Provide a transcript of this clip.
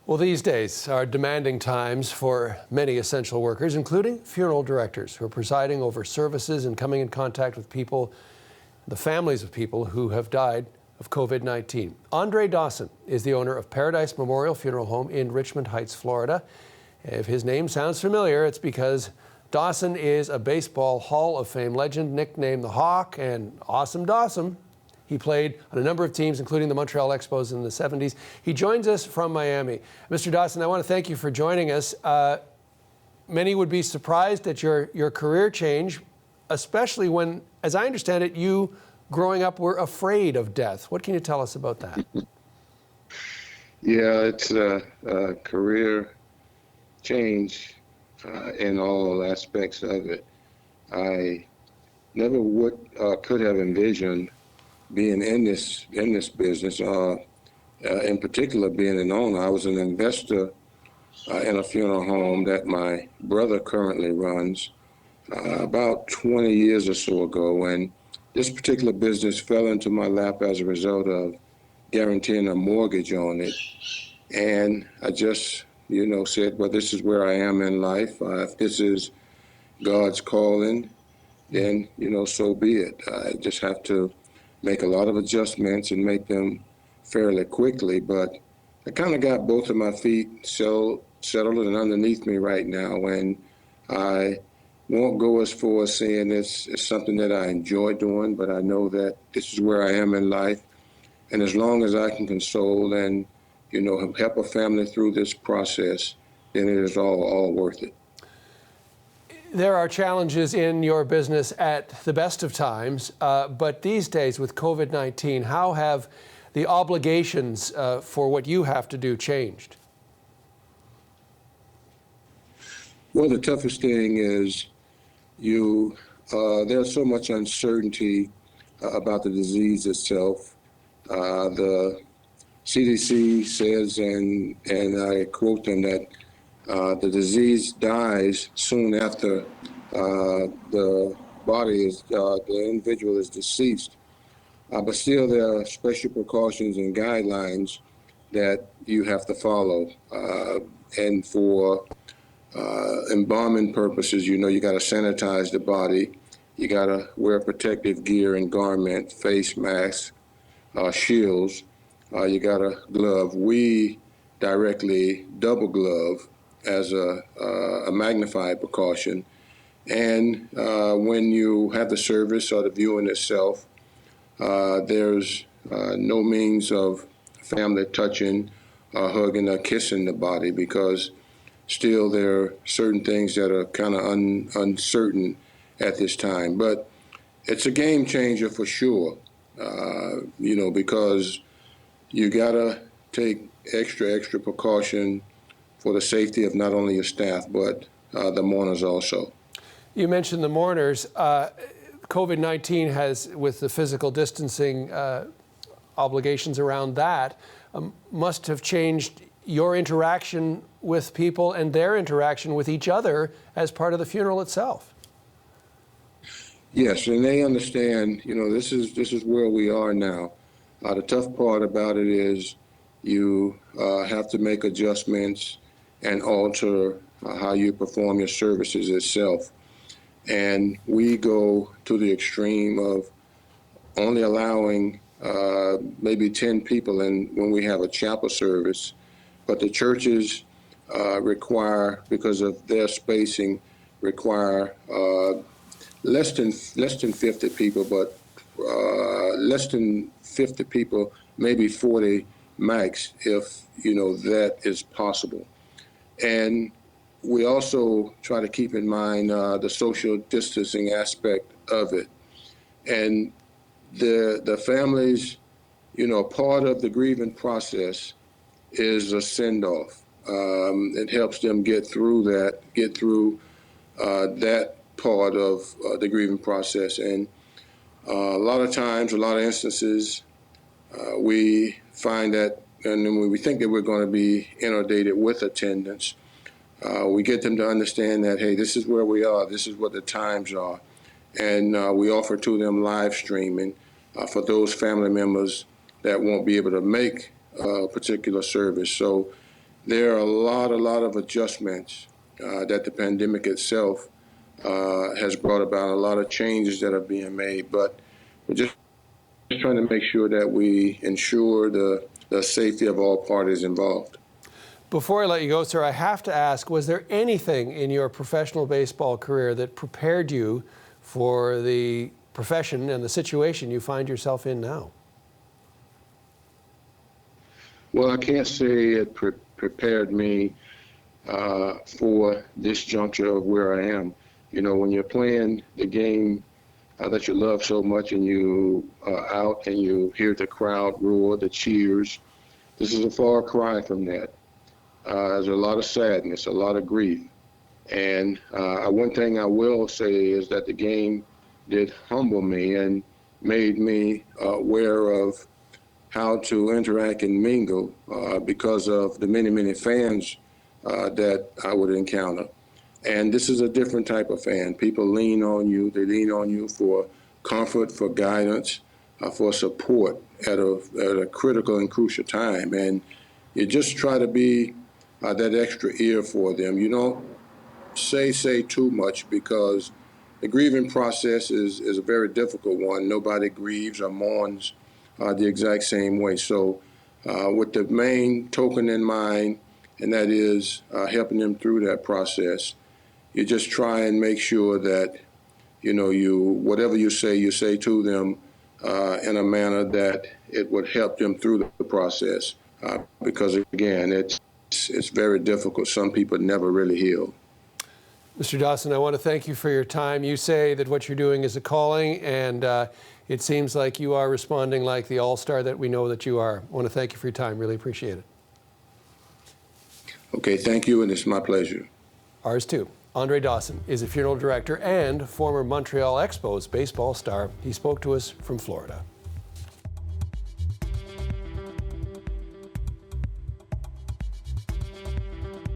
Well, these days are demanding times for many essential workers, including funeral directors who are presiding over services and coming in contact with people, the families of people who have died of COVID-19. Andre Dawson is the owner of Paradise Memorial Funeral Home in Richmond Heights, Florida. If his name sounds familiar, it's because Dawson is a baseball Hall of Fame legend, nicknamed the Hawk and Awesome Dawson. He played on a number of teams, including the Montreal Expos in the 70s. He joins us from Miami. Mr. Dawson, I want to thank you for joining us. Many would be surprised at your career change, especially when, as I understand it, you, growing up, were afraid of death. What can you tell us about that? Yeah, it's a career change in all aspects of it. I never could have envisioned being in this business, in particular being an owner. I was an investor in a funeral home that my brother currently runs about 20 years or so ago, and this particular business fell into my lap as a result of guaranteeing a mortgage on it. And I just, said, well, this is where I am in life. If this is God's calling, then, so be it. I just have to make a lot of adjustments and make them fairly quickly. But I kind of got both of my feet settled and underneath me right now. And I won't go as far as saying it's something that I enjoy doing, but I know that this is where I am in life. And as long as I can console and, help a family through this process, then it is all worth it. There are challenges in your business at the best of times, but these days with COVID-19, how have the obligations for what you have to do changed? Well, the toughest thing is there's so much uncertainty about the disease itself. The CDC says, and I quote them, that the disease dies soon after the individual is deceased. But still, there are special precautions and guidelines that you have to follow. And for embalming purposes, you got to sanitize the body. You got to wear protective gear and garment, face masks, shields. You got a glove. We directly double glove as a magnified precaution. And when you have the service or the viewing itself, there's no means of family touching, hugging, or kissing the body, because still there are certain things that are kind of uncertain at this time. But it's a game changer for sure, because you got to take extra precaution for the safety of not only your staff, but the mourners also. You mentioned the mourners. COVID-19 has, with the physical distancing obligations around that, must have changed your interaction with people and their interaction with each other as part of the funeral itself. Yes, and they understand, this is where we are now. The tough part about it is you have to make adjustments and alter how you perform your services itself. And we go to the extreme of only allowing maybe 10 people in when we have a chapel service, but the churches require, because of their spacing, require less than 50 people, but less than 50 people, maybe 40 max, if that is possible. And we also try to keep in mind the social distancing aspect of it. And the families, part of the grieving process is a send-off. It helps them get through that part of the grieving process. And a lot of times, a lot of instances, we find that, and when we think that we're going to be inundated with attendance, we get them to understand that, hey, this is where we are, this is what the times are. And we offer to them live streaming for those family members that won't be able to make a particular service. So there are a lot of adjustments that the pandemic itself has brought about, a lot of changes that are being made, but we're just trying to make sure that we ensure the safety of all parties involved. Before I let you go, sir, I have to ask, was there anything in your professional baseball career that prepared you for the profession and the situation you find yourself in now? Well, I can't say it prepared me for this juncture of where I am. You know, when you're playing the game that you love so much and you are out and you hear the crowd roar, the cheers, this is a far cry from that. There's a lot of sadness, a lot of grief. And one thing I will say is that the game did humble me and made me aware of how to interact and mingle because of the many fans that I would encounter. And this is a different type of fan. People lean on you. They lean on you for comfort, for guidance, for support at a critical and crucial time. And you just try to be that extra ear for them. You don't say too much, because the grieving process is a very difficult one. Nobody grieves or mourns the exact same way. So with the main token in mind, and that is helping them through that process, you just try and make sure that, you know, whatever you say to them in a manner that it would help them through the process. Because again, it's very difficult. Some people never really heal. Mr. Dawson, I want to thank you for your time. You say that what you're doing is a calling, and it seems like you are responding like the all-star that we know that you are. I want to thank you for your time. Really appreciate it. Okay, thank you, and it's my pleasure. Ours too. Andre Dawson is a funeral director and former Montreal Expos baseball star. He spoke to us from Florida.